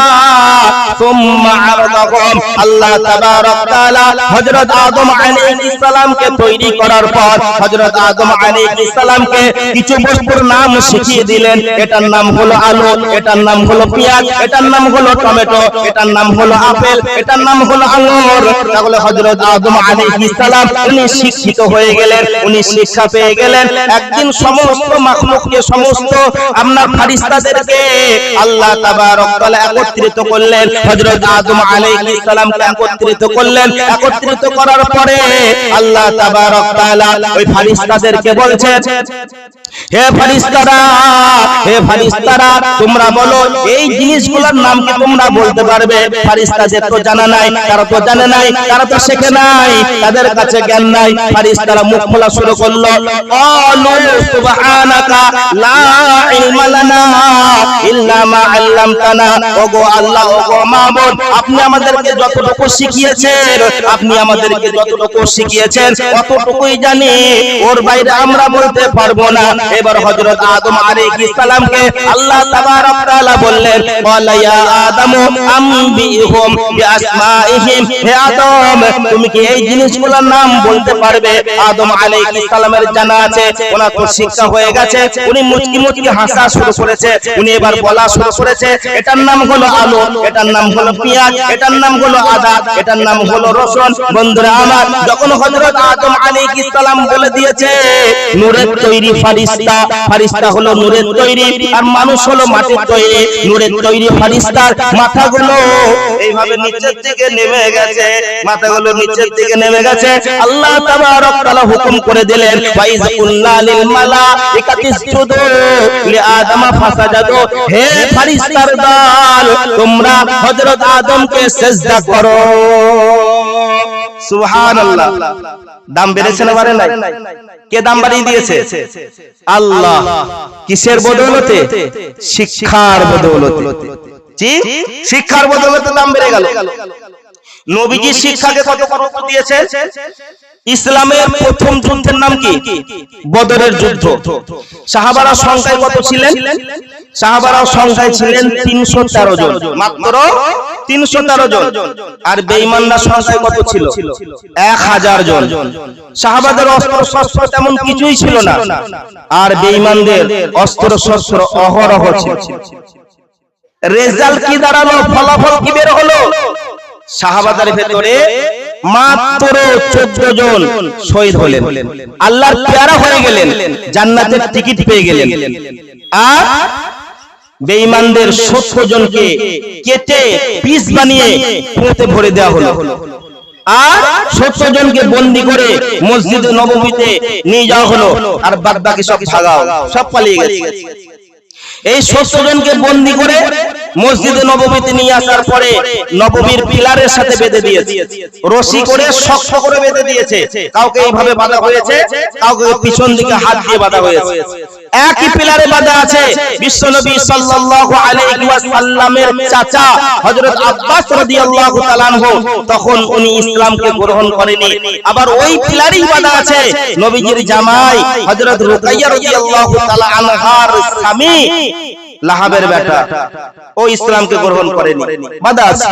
সুম্মা আরদাহুম। আল্লাহ তাবারক তাআলা হযরত আদম আলাইহিস সালামকে তৈরি করার পর হযরত আদম আলাইহিস সালামকে কিছু বস্তুর নাম শিখিয়ে দিলেন। এটার নাম হলো আলু, এটার নাম হলো পেঁয়াজ, এটার নাম হলো টমেটো, এটার নাম হলো আপেল, এটার নাম হলো আঙ্গুর। তাহলে হযরত আদম আলাইহিস সালাম উনি শিক্ষিত হয়ে গেলেন, উনি শিক্ষা পেয়ে গেলেন। একদিন সমস্ত মাখলুককে, সমস্ত আপনার ফেরেশতাদেরকে আল্লাহ তাবারক তাআলা একত্রিত করলেন। হযরত আদম আলাইহিস সালামকে একত্রিত করলেন। একত্রিত করার পরে আল্লাহ তাবারক তাআলা ওই ফেরেশতাদেরকে বলছেন, হে ফেরেশতারা, হে ফেরেশতারা, তোমরা বলো এই জিনিসগুলোর নাম কি তোমরা বলতে পারবে? ফেরেশতাদের তো জানা নাই, তারা তো জানে নাই, তারা তো শেখে নাই, তাদের কাছে জ্ঞান নাই। ফেরেশতারা মুখ খোলা শুরু করলো, ক্বালু সুবহানাকা লা ইলমা লানা ইল্লা মা আল্লামতানা। ওগো আল্লাহ, ওগো মাবুদ, আপনি আমাদেরকে যতটুকু শিখিয়েছেন, আপনি আমাদেরকে যতটুকু শিখিয়েছেন অতটুকুই জানি, ওর বাইরে আমরা বলতে পারবো না। এবার হযরত আদম আলাইহিস সালামকে আল্লাহ তাবারক তাআলা বললেন, ক্বালা ইয়া আদম আম্বিহুম বিআসমাইহিম। হে আদম, তুমি কি এই জিনিসগুলোর নাম বলতে পারবে? আদম আলাইহিস সালামের জানা আছে, ওনার তো শিক্ষা হয়ে গেছে। উনি মুচকি মুচকি হাসা শুরু করেছে। উনি এবার বলা শুরু করেছে, এটার নাম হলো আলু, এটার নাম হলো পেঁয়াজ, এটার নাম হলো আদা, এটার নাম হলো রসুন। বন্ধুরা আমার, যখন হযরত আদম আলাইহিস সালাম বলে দিয়েছে নূরের তৈরি ফেরেশতা, ফেরেশতা হলো নূরের তৈরি আর মানুষ হলো মাটির তৈরি। নূরের তৈরি ফেরেশতার মাথাগুলো এইভাবে নিচের দিকে নেমে গেছে, মাথাগুলো নিচের দিকে নেমে গেছে। আল্লাহ তাবারক তাআলা হুকুম করে দিলেন, ওয়াইজ কুল্লা লিল মালাইকাতি ইসজুদু লিআদম ফাসাজাদু। হে ফেরেশতার দল, তোমরা হযরত আদমকে সিজদা করো। সুবহানাল্লাহ। দাম বেড়েছে না বাড়ে নাই? কে দাম বাড়িয়ে দিয়েছে? আল্লাহ। কিসের বদৌলতে? শিক্ষার বদৌলতে। জি, শিক্ষার বদৌলতে দাম বেড়ে গেল। নবীজি শিক্ষাকে কত গুরুত্ব দিয়েছে? ইসলামের প্রথম যুদ্ধের নাম কি? বদরের যুদ্ধ। সাহাবারা সংখ্যায় কত ছিলেন? সাহাবারা সংখ্যায় ছিলেন 313 জন, মাত্র 313 জন। আর বেঈমানরা সংখ্যায় কত ছিল? 1000 জন। সাহাবাদের অস্ত্র শস্ত্র তেমন কিছুই ছিল না, আর বেঈমানদের অস্ত্র শস্ত্র অহরহ ছিল। রেজাল্ট কি দাঁড়ালো? ফলাফল কি বের হলো? সাহাবাদের ভেতরে মাত্র 14 জন শহীদ হলেন, আল্লাহর পেয়ারা হয়ে গেলেন, জান্নাতের টিকিট পেয়ে গেলেন। আর বেঈমানদের 70 জনকে কেটে পিস বানিয়ে কুয়োতে ভরে দেওয়া হলো। আর 70 জনকে বন্দী করে মসজিদে নববীতে নিয়ে যাওয়া হলো। আর বাদ বাকি সব ভাগাও, সব পালিয়ে গেছে। এই 70 জনকে বন্দী করে মসজিদে নববীতে নিয়ে আসার পরে নববীর পিলারের সাথে বেঁধে দিয়েছে, রশি করে শক্ত করে বেঁধে দিয়েছে। কাউকে এইভাবে বাঁধা হয়েছে, কাউকে পিছন দিকে হাত দিয়ে বাঁধা হয়েছে। একই পিলারে বাঁধা আছে বিশ্বনবী সাল্লাল্লাহু আলাইহি ওয়াসাল্লামের চাচা হযরত আব্বাস রাদিয়াল্লাহু তাআলা আনহু। তখন উনি ইসলামকে গ্রহণ করেনি। আবার ওই পিলারেই বাঁধা আছে নবীজির জামাই হযরত রুকাইয়া রাদিয়াল্লাহু তাআলা আনহার স্বামী লাহাবের বেটা, ও ইসলামকে গ্রহণ করেনি, বাঁধা আছে।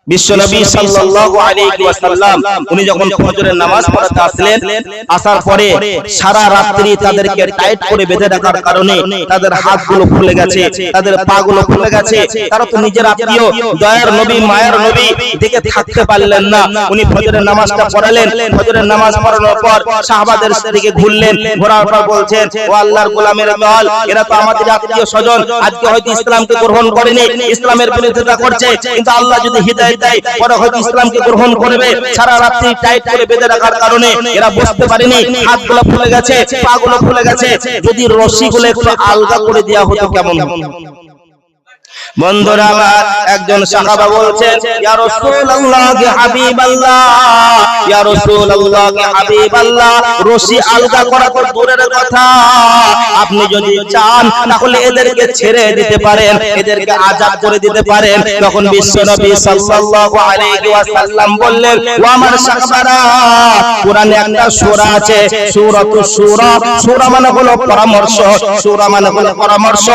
বিশ্বনবী সাল্লাল্লাহু আলাইহি ওয়াসাল্লাম উনি যখন ফজরের নামাজ পড়তে আসলেন, আসার পরে সারা রাত্রি তাদেরকে টাইট করে বেঁধে রাখার কারণে তাদের হাতগুলো ফুলে গেছে, তাদের পাগুলো ফুলে গেছে। তারা তো নিজের আত্মীয়, দয়ার নবী, মায়ের নবী, দেখে থাকতে পারলেন না। উনি ফজরের নামাজটা পড়ালেন। ফজরের নামাজ পড়ানোর পর সাহাবাদের দিকে ঘুরলেন, ঘোরার পর বলছেন, ও আল্লাহর গোলামের দল, এরা তো আমাদের আত্মীয় স্বজন, আজকে হয়তো ইসলামকে গ্রহণ করেনি, ইসলামের বিরোধিতা করছে, কিন্তু আল্লাহ যদি হিদায়াত দেয় পরে হয়তো ইসলামকে গ্রহণ করবে। সারা রাত্রি টাইট করে বেঁধে রাখার কারণে এরা বসতে পারেনি, হাতগুলো ফুলে গেছে, পাগুলো ফুলে গেছে। যদি রশিগুলো একটু আলগা করে দেওয়া হতো কেমন হতো? বন্ধুরা আমার, একজন সাহাবা বলছেন, ইয়া রাসূলুল্লাহ ইয়া হাবিবাল্লাহ, ইয়া রাসূলুল্লাহ ইয়া হাবিবাল্লাহ, রশি আলগা করা তো দূরের কথা, আপনি যদি চান তাহলে এদেরকে ছেড়ে দিতে পারেন, এদেরকে আযাদ করে দিতে পারেন। তখন বিশ্বনবী সাল্লাল্লাহু আলাইহি ওয়াসাল্লাম বললেন, ও আমার সাহাবারা, কোরআনে একটা সূরা আছে, সূরাতুশ শূরা। সূরা মানে হলো পরামর্শ, সূরা মানে হলো পরামর্শ।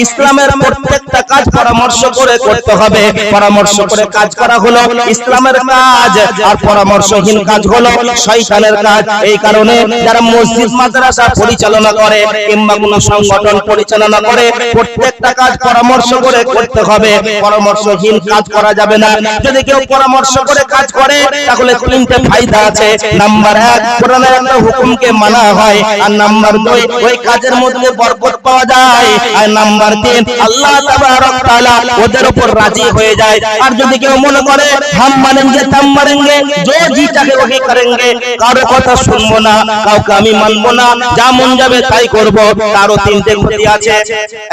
ইসলামের প্রত্যেকটা কাজ পরামর্শ করে করতে হবে। পরামর্শ করে কাজ করা হলো ইসলামের কাজ, আর পরামর্শহীন কাজ হলো শয়তানের কাজ। এই কারণে যারা মসজিদ মাদ্রাসা পরিচালনা করে কিংবা কোনো সংগঠন পরিচালনা করে, প্রত্যেকটা কাজ পরামর্শ করে করতে হবে, পরামর্শহীন কাজ করা যাবে না। যদি কেউ পরামর্শ করে কাজ করে তাহলে তিনটে ফায়দা আছে। নাম্বার 1, কোরআনের একটা হুকুমকে মানা হয়, আর নাম্বার 2, ওই কাজের মধ্যে বরকত পাওয়া যায়, আর নাম্বার 3, আল্লাহ তাবারক তাআলা ওদের উপর রাজি হয়ে যায়। আর যদি কেউ মনে করে হাম মানেंगे থাম মারেंगे, जो जी चाहे वही करेंगे, কারো কথা শুনবো না, কাউকে আমি মানবো না, যা মন যাবে তাই করব, তারও তিনটে ক্ষতি আছে।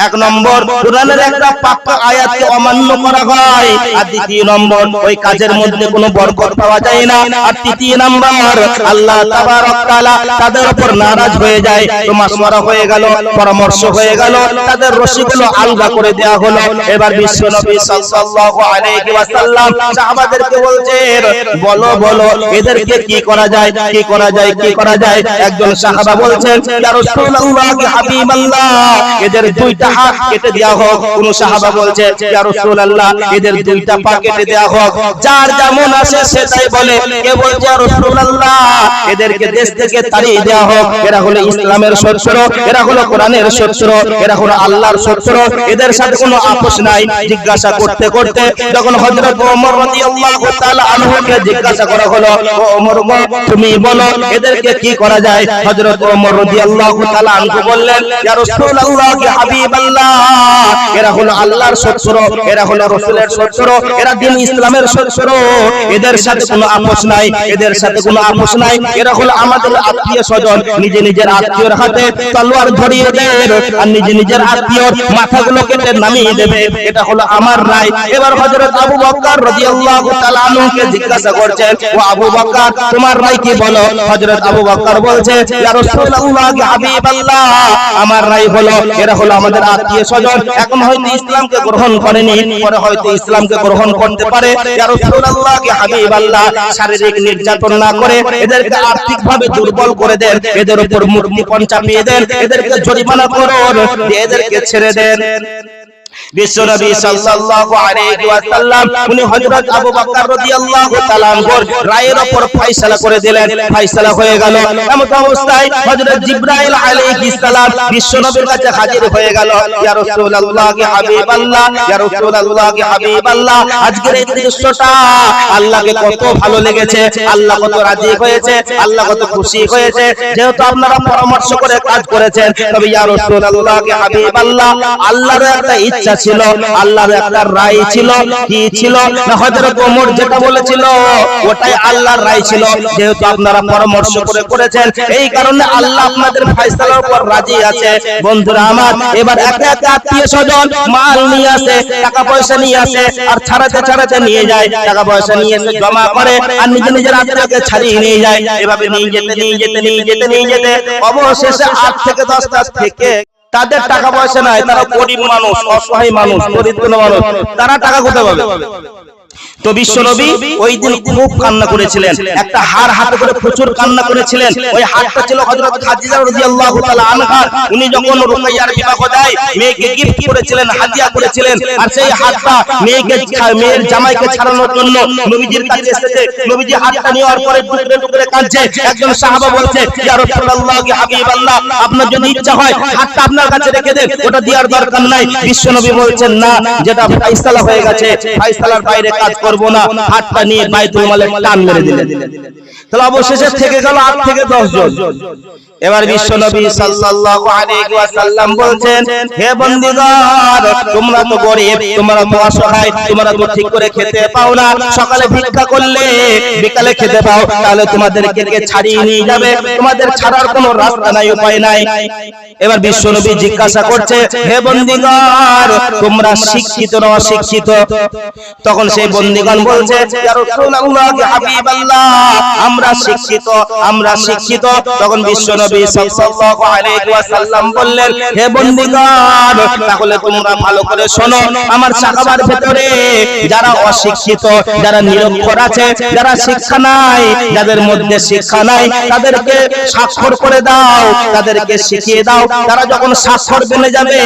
1 নম্বর, কোরআনের একটা পাক্কা আয়াতকে অমান্য করা হয়, আর 2 নম্বর, ওই কাজের মধ্যে কোনো বরকত পাওয়া যায় না, আর 3 নম্বর, আল্লাহ তাবারক তাআলা তাদের উপর নারাজ হয়ে যায়। তো মাশওয়ারা হয়ে গেল, পরামর্শ হয়ে গেল, তাদের রশিগুলো আলগা করে দেয়া হলো। এবার বিশ্বনবী সাল্লাল্লাহু আলাইহি ওয়াসাল্লাম সাহাবাদেরকে বলছেন, বলো বলো এদেরকে কি করা যায়, কি করা যায়, কি করা যায়? একজন সাহাবা বলছেন, ইয়া রাসূলুল্লাহ ইয়া হাবিবাল্লাহ, এদের 2টা হাত কেটে দেয়া হোক। কোন সাহাবা বলছে, ইয়া রাসূলুল্লাহ এদের 2টা পা কেটে দেয়া হোক। যার যেমন আসে সেটাই বলে। কে বলছে, ইয়া রাসূলুল্লাহ এদেরকে দেশ থেকে তাড়িয়ে দেয়া হোক, এরা হলো ইসলামের শত্রু, এরা হলো কোরআনের শত্রু, এরা হলো আল্লাহর শত্রু, এদের সাথে কোনো আপোষ নাই। জিজ্ঞাসা করতে করতে যখন হযরত ওমর রাদিয়াল্লাহু তাআলা আনহুকে জিজ্ঞাসা করা হলো, ও ওমর গো, তুমি বলো এদেরকে কি করা যায়? হযরত ওমর রাদিয়াল্লাহু তাআলা আনহু বললেন, ইয়া রাসূলুল্লাহ ইয়া হাবিবাল্লাহ, এরা হলো আল্লাহর শত্রু, এরা হলো রাসূলের শত্রু, এরা দ্বীন ইসলামের শত্রু, এদের সাথে কোনো আপোষ নাই, এদের সাথে কোনো আপোষ নাই। এরা হলো আমাদের আত্মীয় স্বজন, নিজে নিজের আত্মীয়র হাতে তলোয়ার ধরিয়ে দেবে আর নিজে নিজের আত্মীয়র মাথাগুলো কেটে নামিয়ে দেবে। এটা হলো আমার রায়। এবার হযরত আবু বকর রাদিয়াল্লাহু তাআলা আনহুকে জিজ্ঞাসা করছেন, ও আবু বকর তোমার রায় কি বলো? হযরত আবু বকর বলছে, ইয়া রাসূলুল্লাহ ইয়া হাবিবাল্লাহ, আমার রায় হলো এরা হলো আমাদের আত্মীয় স্বজন, এখন হয়তো ইসলামকে গ্রহণ করেনি, পরে হয়তো ইসলামকে গ্রহণ করতে পারে। ইয়া রাসূলুল্লাহ ইয়া হাবিবাল্লাহ, শারীরিক নির্যাতন না করে এদেরকে আর্থিকভাবে দুর্বল করে দেন, এদের উপর মুক্তিপণ চাপিয়ে দেন, এদেরকে জরিমানা করুন, এদেরকে ছেড়ে দেন। বিশ্বনবী সাল্লাল্লাহু আলাইহি ওয়াসাল্লাম উনি হযরত আবু বকর রাদিয়াল্লাহু তাআলা আনহুর রায়ের উপর ফয়সালা করে দিলেন। ফয়সালা হয়ে গেল। এমন অবস্থায় হযরত জিবরাইল আলাইহিস সালাম বিশ্বনবীর কাছে হাজির হয়ে গেল। ইয়া রাসূলুল্লাহ ইয়া হাবিবাল্লাহ, ইয়া রাসূলুল্লাহ ইয়া হাবিবাল্লাহ, আজকের এই দৃশ্যটা আল্লাহকে কত ভালো লেগেছে, আল্লাহ কত রাজি হয়েছে, আল্লাহ কত খুশি হয়েছে। যেহেতু আপনারা পরামর্শ করে কাজ করেছেন, তবে ইয়া রাসূলুল্লাহ ইয়া হাবিবাল্লাহ, আল্লাহর একটা ইচ্ছা ছিল, আল্লাহর একটা রায় ছিল। কি ছিল? না হযরত ওমর যেটা বলেছিল ওটাই আল্লাহর রায় ছিল। যেহেতু আপনারা পরামর্শ করে করেছেন, এই কারণে আল্লাহ আপনাদের ফয়সালার উপর রাজি আছে। বন্ধুরা আমার, এবার একা একা আত্মীয়স্বজন মাল নিয়ে আসে, টাকা পয়সা নিয়ে আসে, আর ছাড়াতে ছাড়াতে নিয়ে যায়, টাকা পয়সা নিয়ে এসে জমা করে আর নিজের আত্মীয়কে ছাড়িয়ে নিয়ে যায়। এভাবে নিয়ে যেতে অবশেষে 8 থেকে 10টা থেকে তাদের টাকা পয়সা নাই, তারা গরিব মানুষ, অসহায় মানুষ, দরিদ্র মানুষ, তারা টাকা কোথায় পাবে? তো বিশ্বনবী ওই দিন খুব কান্না করেছিলেন, একটা হার হাতে করে প্রচুর কান্না করেছিলেন। ওই হারটা ছিল হযরত খাদিজা রাদিয়াল্লাহু তাআলা আনহা। উনি যখন রুকাইয়ার বিবাহ দেয়, মেয়েকে গিফট করেছিলেন, হাদিয়া করেছিলেন, আর সেই হারটা মেয়ের জামাইকে ছাড়ানোর জন্য নবীজির কাছে এসেছে। নবীজি হারটা নেওয়ার পরে টুকরে টুকরে কাঁদছে। একজন সাহাবা বলছে, ইয়া রাসূলুল্লাহ ইয়া হাবিবাল্লাহ, আপনার যদি ইচ্ছা হয় হারটা আপনার কাছে রেখে দেন, ওটা দেওয়ার দরকার নাই। বিশ্বনবী বলছেন, না, যেটা ফয়সালা হয়ে গেছে, ফয়সালার বাইরে কাজ করব না। হাতটা নিয়ে বাইতুল মালে টান মেরে দিলেন। তাহলে অবশেষে থেকে গেল 8 থেকে 10 জন। এবার বিশ্বনবী সাল্লাল্লাহু আলাইহি ওয়াসাল্লাম বলছেন, হে বন্দীগণ, তোমরা তো গরিব, তোমরা তো অসহায়, তোমরা তো ঠিক করে খেতে পাও না, সকালে ভিক্ষা করলে বিকালে খেতে পাও, তাহলে তোমাদেরকে কে ছাড়িয়ে নিয়ে যাবে? তোমাদের ছাড়ার কোনো রাস্তা নাই, উপায় নাই। এবার বিশ্বনবী জিজ্ঞাসা করছে, হে বন্দীগণ, তোমরা শিক্ষিত না অশিক্ষিত? তখন সেই বন্দীগণ বলছে, ইয়া রাসূলুল্লাহ ইয়া হাবিবাল্লাহ, আমরা শিক্ষিত, আমরা শিক্ষিত। তখন বিশ্বনবী সাল্লাল্লাহু আলাইহি ওয়াসাল্লাম বললেন, হে বন্দীগণ, তাহলে তোমরা ভালো করে শোনো, আমার সাহাবার ভিতরে যারা অশিক্ষিত, যারা নিরক্ষর আছে, যারা শিক্ষা নাই, যাদের মধ্যে শিক্ষা নাই, তাদেরকে স্বাক্ষর করে দাও, তাদেরকে শিখিয়ে দাও। তারা যখন স্বাক্ষর বেনে যাবে,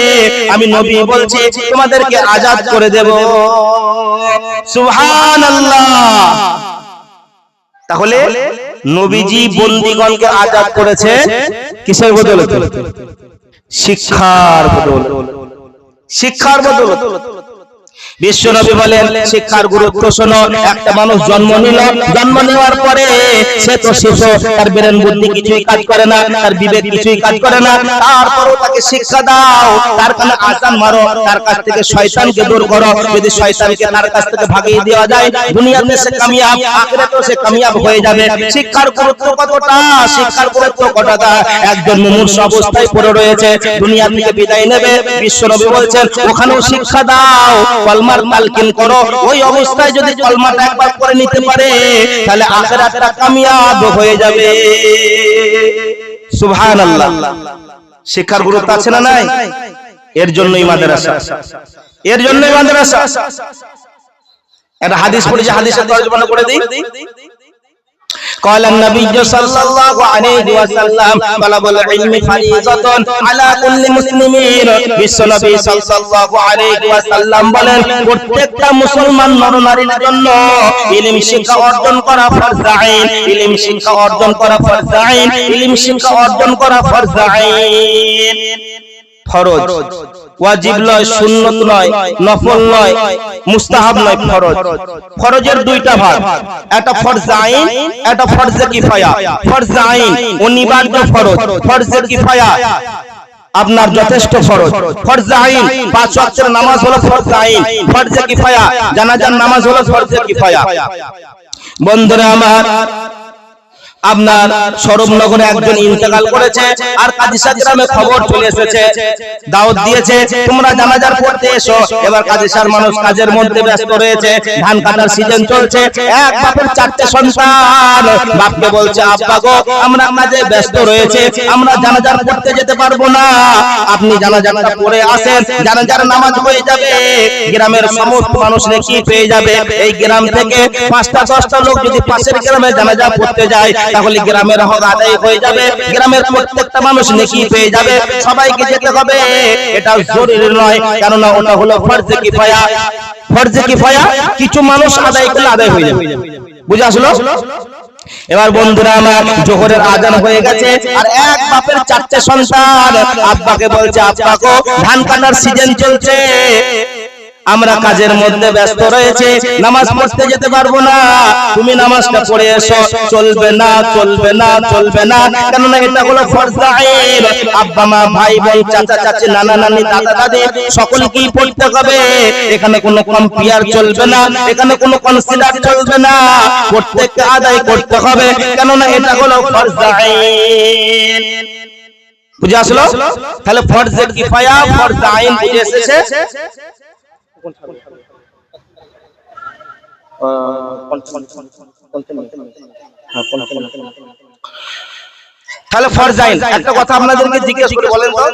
আমি নবী বলছি তোমাদেরকে আজাদ করে দেব। সুবহানাল্লাহ। তাহলে নবীজি বন্দীগণকে আজাদ করেছে কিসের বদৌলতে? শিক্ষার বদৌলতে। শিক্ষার বদৌলতে। বিশ্বনবী বলেন, শিক্ষার গুরুত্ব শোনো। একটা মানুষ জন্ম নিল, জন্ম নেওয়ার পরে সে তো শিশু, তার ব্রেন বুদ্ধি কিছুই কাজ করে না, তার বিবেক কিছুই কাজ করে না। তারপরও তাকে শিক্ষা দাও, তার কানে আযান মারো, তার কাছ থেকে শয়তানকে দূর করো। যদি শয়তানকে তার কাছ থেকে ভাগিয়ে দেওয়া যায়, দুনিয়াতে সে কামিয়াব, আখিরাতেও সে কামিয়াব হয়ে যাবে। শিক্ষার গুরুত্ব কতটা, শিক্ষার গুরুত্ব কতটা। একজন মুমূর্ষু অবস্থায় পড়ে রয়েছে, দুনিয়া থেকে বিদায় নেবে, বিশ্বনবী বলছেন ওখানেও শিক্ষা দাও, কলমার তালকিন করো। ওই অবস্থায় যদি কলমাটা একবার করে নিতে পারে, তাহলে আখিরাতটা কামিয়াব হয়ে যাবে। সুবহানাল্লাহ। শিক্ষার গুরুত্ব আছে না নাই? এর জন্যই মাদ্রাসা, এর জন্যই মাদ্রাসা। একটা হাদিস পড়েছি, হাদিসের তরজমা করে দেই। قال النبي صلى الله عليه وسلم طلب العلم فريضة على كل مسلمين। বিশ্বনবী সাল্লাল্লাহু আলাইহি ওয়াসাল্লাম বলেন, প্রত্যেকটা মুসলমান নরনারীর জন্য ইলম শিক্ষা অর্জন করা ফরজ আইন, ইলম শিক্ষা অর্জন করা ফরজ আইন, ইলম শিক্ষা অর্জন করা ফরজ আইন। ফরজ, ওয়াজিব নয়, সুন্নত নয়, নফল নয়, মুস্তাহাব নয়, ফরজ। ফরজের দুইটা ভাগ, একটা ফরজ আইন, একটা ফরজে কিফায়া। ফরজ আইন অনিবার্য ফরজ, ফরজে কিফায়া আপনার যথেষ্ট ফরজ। ফরজ আইন 5 ওয়াক্তের নামাজ হলো ফরজ আইন, ফরজে কিফায়া জানাজার নামাজ হলো ফরজে কিফায়া। বন্ধুরা আমার, আপনার সরবনগরে একজন ইন্তেকাল করেছে আর কাদিসা গ্রামে খবর চলে এসেছে, দাওয়াত দিয়েছে তোমরা জানাজার পড়তে এসো। এবার কাদিসার মানুষ কাজের মধ্যে ব্যস্ত রয়েছে, ধান কাটার সিজন চলছে। এক বাপের 4টে সন্তান, বাপকে বলছে আব্বা গো আমরা কাজে ব্যস্ত রয়েছে, আমরা জানাজার পড়তে যেতে পারবো না, আপনি জানাজারটা পড়ে আসেন, জানাজার নামাজ হয়ে যাবে, গ্রামের সমস্ত মানুষ নেকি পেয়ে যাবে। এই গ্রাম থেকে 5টা 10টা লোক যদি পাশের গ্রামে জানাজা পড়তে যায় তাহলে গ্রামের হক আদায় হয়ে যাবে, গ্রামের প্রত্যেকটা মানুষ নেকি পেয়ে যাবে, সবাইকে যেতে হবে। এটা জরুরি নয়, কেননা ওটা হলো ফরজে কিফায়া। ফরজে কিফায়া কিছু মানুষ আদায় করলে আদায় হয়ে যাবে, বুঝে আসলো? এবার বন্ধুরা আমার জোহরের আজান হয়ে গেছে আর এক বাপের 4টে সন্তান আব্বাকে বলছে আব্বা গো ধান কাটার সিজন চলছে, আমরা কাজের মধ্যে ব্যস্ত রয়েছে, নামাজ পড়তে যেতে পারবো না, তুমি নামাজটা পড়ে এসো। চলবে না, চলবে না, চলবে না, কেননা এটা হলো ফরজ আইন। আব্বা মা ভাই বোন চাচা চাচি নানা নানি দাদা দাদি সকলকেই পড়তে হবে, এখানে কোনো কম্পেয়ার চলবে না, এখানে কোনো কনসিডার চলবে না, প্রত্যেককে আদায় করতে হবে, কেননা এটা হলো ফরজ আইন। বুঝে আসলো? তাহলে ফরজে কিফায়া ফরজ আইন বুঝে এসেছে। তাহলে ফরজ আইন। একটা কথা আপনাদেরকে জিজ্ঞেস করে বলেন তো,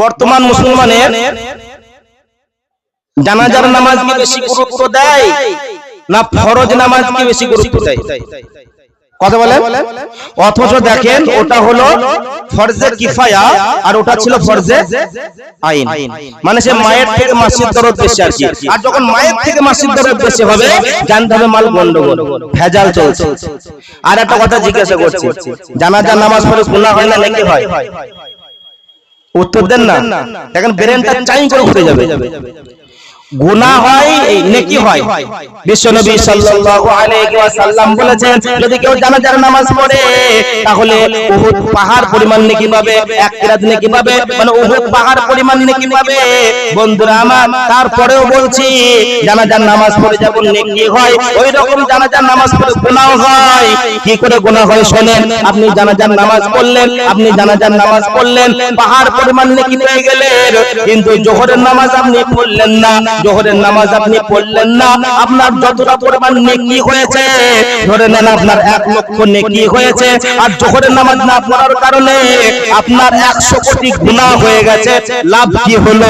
বর্তমান মুসলমানের জানাজার নামাজ কি বেশি গুরুত্ব দেয় না ফরজ নামাজ কি বেশি গুরুত্ব দেয়? কথা বলেন। অথচ দেখেন ওটা হলো ফরজে কিফায়া আর ওটা ছিল ফরজে আইন। মানে সে মায়ের থেকে মাসির দরদ বেশি আর কি। আর যখন মায়ের থেকে মাসির দরদ বেশি হবে জানতে হবে মাল গন্ডগোল, ভেজাল চলছে। আর একটা কথা জিজ্ঞাসা করছি, জানাজার নামাজ পড়ে গুনাহ হয় না নেকি হয়? উত্তর দেন না, দেখেন ব্রেনটা চাই করে ঘুরে যাবে। গুনাহ হয় নেকি হয়? বিশ্বনবী সাল্লাল্লাহু আলাইহি ওয়াসাল্লাম বলেছেন যদি কেউ জানাজার নামাজ পড়ে তাহলে উহুদ পাহাড় পরিমাণ নেকি পাবে, এক কিরাত নেকি পাবে, মানে উহুদ পাহাড় পরিমাণ নেকি পাবে। বন্ধুরা আমার তারপরেও বলছি জানাজার নামাজ পড়ে যেমন নেকি হয় ওই রকম জানাজার নামাজ পড়ে গুনাহ হয়। কি করে গুনাহ হয় শুনেন। আপনি জানাজার নামাজ পড়লেন, আপনি জানাজার নামাজ পড়লেন, পাহাড় পরিমাণ নেকি পেয়ে গেলেন, কিন্তু জোহরের নামাজ আপনি পড়লেন না, জোহরের নামাজ আপনি পড়লেন না, আপনার যতটা পরিমাণ নেকি হয়েছে ধরে নেন আপনার 1 লক্ষ নেকি হয়েছে, আর জোহরের নামাজ না পড়ার কারণে আপনার 100 কোটি গুনাহ হয়ে গেছে। লাভ কি হলো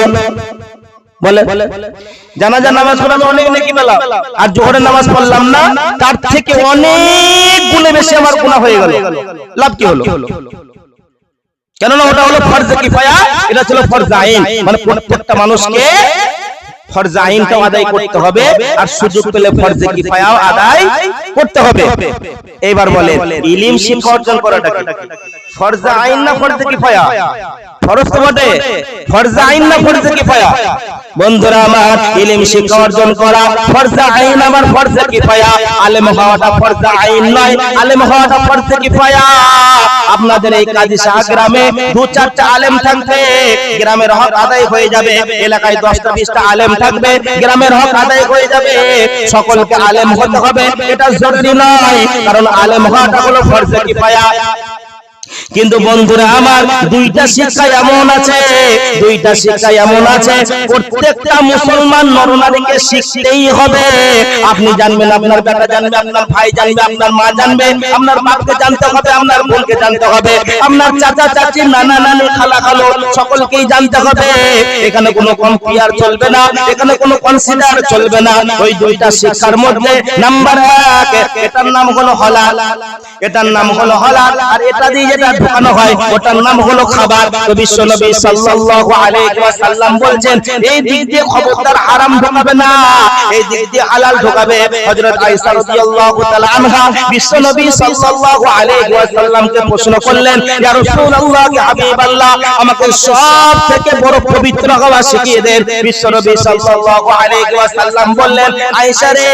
বলে? জানাজার নামাজ পড়লে অনেক নেকি পেলাম, আর জোহরের নামাজ পড়লাম না, তার থেকে অনেক গুণে বেশি আমার গুনাহ হয়ে গেল। লাভ কি হলো? কেননা ওটা হলো ফরজে কিফায়া, এটা ছিল ফরজ আইন। মানে প্রত্যেকটা মানুষকে ফরজ আইনটাও আদায় করতে হবে আর সুযোগ পেলে ফরজে কিফায়াও আদায় করতে হবে। এবার বলেন ইলম শিক্ষা অর্জন করাটা কি ফরজ আইন না ফরজে কিফায়া? ফরজ তো বটে, ফরজ আইন না ফরজে কিফায়া? বন্ধুরা আমার ইলম শিক্ষা অর্জন করা ফরজ আইন আবার ফরজে কিফায়া। আলেম হওয়াটা ফরজ আইন নয়, আলেম হওয়াটা ফরজে কিফায়া। আপনাদের এই কাজী শাহ গ্রামে 2-4টা আলেম থাকবে, গ্রামের হক আদায় হয়ে যাবে। এলাকায় 10টা 20টা আলেম থাকবে, গ্রামের হক আদায় হয়ে যাবে। সকলকে আলেম হতে হবে এটা জরুরি নয়, কারণ আলেম হওয়াটা হলো ফরজে কিফায়া। কিন্তু বন্ধুরা আমার দুইটা শিক্ষা এমন আছে, দুইটা শিক্ষা এমন আছে প্রত্যেকটা মুসলমান নরনারীকে শিখতেই হবে। আপনি জানবেন, আপনার বেটা জানবে, আপনার ভাই জানবে, আপনার মা জানবে, আপনার বাপকে জানতে হবে, আপনার বোনকে জানতে হবে, আপনার চাচা চাচি নানা নানি খালা খালো সকলকেই জানতে হবে। এখানে কোনো কম্পেয়ার চলবে না, এখানে কোনো কনসিডার চলবে না। ওই দুইটা শিক্ষার মধ্যে নাম্বার 1 এটার নাম হলো হালাল, এটার নাম হলো হালাল, আর এটা দিয়ে যেটা ঢোকানো হয় ওটার নাম হলো খাবার। তো বিশ্বনবী সাল্লাল্লাহু আলাইহি ওয়াসাল্লাম বলেন এই দিক দিয়ে খবরদার হারাম ঢোকাবে না, এই দিক দিয়ে হালাল ঢোকাবে। হযরত আয়েশা রাদিয়াল্লাহু তাআলা আনহা বিশ্বনবী সাল্লাল্লাহু আলাইহি ওয়াসাল্লামকে প্রশ্ন করলেন, ইয়া রাসূলুল্লাহ, ইয়া হাবিবাল্লাহ, আমাকে সবথেকে বড় পবিত্র হওয়া শিখিয়ে দেন। বিশ্বনবী সাল্লাল্লাহু আলাইহি ওয়াসাল্লাম বললেন, আয়েশা রে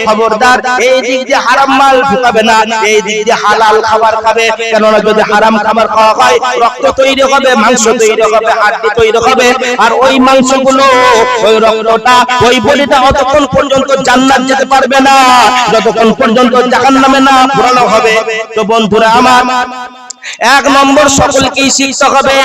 খবরদার এই দিক দিয়ে হারাম মাল ঢোকাবে না, এই দিক দিয়ে হালাল খাবার খাবে। কেননা যদি হারাম হারাম খাবার খাওয়া হয়, রক্ত তৈরি হবে, মাংস তৈরি হবে, হাড় তৈরি হবে, আর ওই মাংসগুলো, ওই রক্তটা, ওই বলিটা অতক্ষণ পর্যন্ত জান্নাত যেতে পারবে না যতক্ষণ পর্যন্ত জাহান্নামে না ঘোরানো হবে। তো বন্ধুরা আমার, এক নম্বর সকলকেই শিখতে হবে,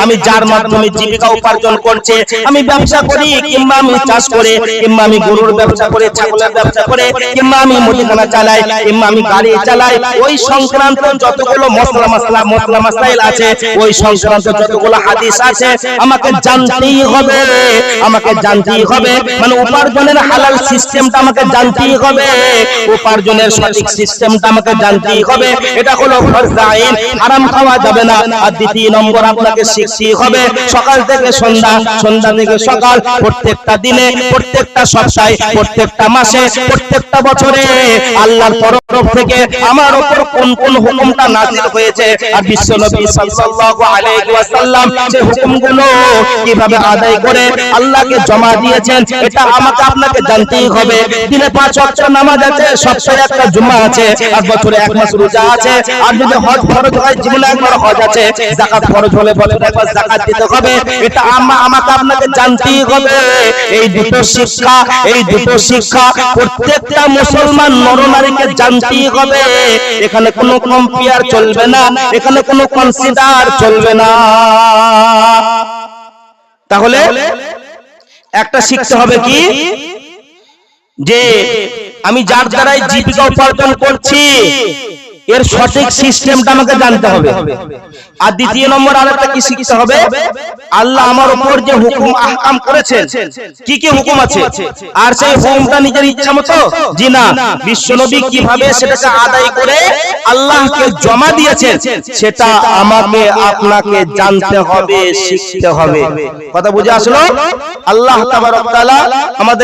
আমি যার মাধ্যমে জীবিকা উপার্জন করছে, আমি ব্যবসা করি কিংবা আমি চাষ করে, কিংবা আমি গরুর ব্যবসা করে, ছাগলের ব্যবসা করে, কিংবা আমি মুদিখানা চালাই, কিংবা আমি গাড়ি চালাই, ওই সংক্রান্ত যতগুলো মশলা মাসাইল আছে, ওই সংক্রান্ত যতগুলো হাদিস আছে, আমাকে জানতেই হবে, আমাকে জানতেই হবে। মানে উপার্জনের হালাল সিস্টেমটা আমাকে জানতেই হবে, উপার্জনের সঠিক সিস্টেমটা আমাকে জানতেই হবে। এটা হলো ফরজ আইন, হারাম খাওয়া যাবে না। আর দ্বিতীয় নম্বর আপনাকে শিখতেই হবে, সকাল থেকে সন্ধ্যা, সন্ধ্যা থেকে সকাল, প্রত্যেকটা দিনে, প্রত্যেকটা সপ্তাহে, প্রত্যেকটা মাসে, প্রত্যেকটা বছরে আল্লাহর তরফ থেকে আমার উপর কোন কোন হুকুমটা নাযিল হয়েছে, আর বিশ্বনবী সাল্লাল্লাহু আলাইহি ওয়াসাল্লাম যে হুকুমগুলো কিভাবে আদায় করে আল্লাহকে জমা দিয়েছেন, এটা আমাকে আপনাকে জানতেই হবে। দিনে 5 ওয়াক্ত নামাজ আছে, সপ্তাহে একটা জুমা আছে, আর বছরে এক মাস রোজা আছে, আর যদি হজ ফরজ হয়, জীবনে একবার হজ আছে, যাকাত ফরজ হলে বলে একবার যাকাত দিতে হবে। এটা আমাকে আপনাকে জানতেই হবে। এই দুটো শিক্ষা, এই দুটো শিক্ষা প্রত্যেকটা মুসলমান নরনারীকে জানতেই হবে। এখানে কোনো কম্পেয়ার চলবে না, এখানে কোনো কনসিডার চলবে না। তাহলে একটা শিখতে হবে কি, যে আমি যার দ্বারাই জীবিকা উপার্জন করছি এর সঠিক সিস্টেমটা আমাকে জানতে হবে। আর দ্বিতীয় নম্বর আরেকটা কি শিখতে হবে, আল্লাহ আমার উপর যে হুকুম আহকাম করেছেন, কি কি হুকুম আছে, আর সেই হুকুমটা নিজের ইচ্ছা মতো, জি না, বিশ্বনবী কিভাবে সেটাকে আদায় করে আল্লাহকে জমা দিয়েছেন, সেটা আমাকে আপনাকে জানতে হবে, শিখতে হবে। কথা বুঝে আসলো? আল্লাহ তাবারক তাআলা আমাদের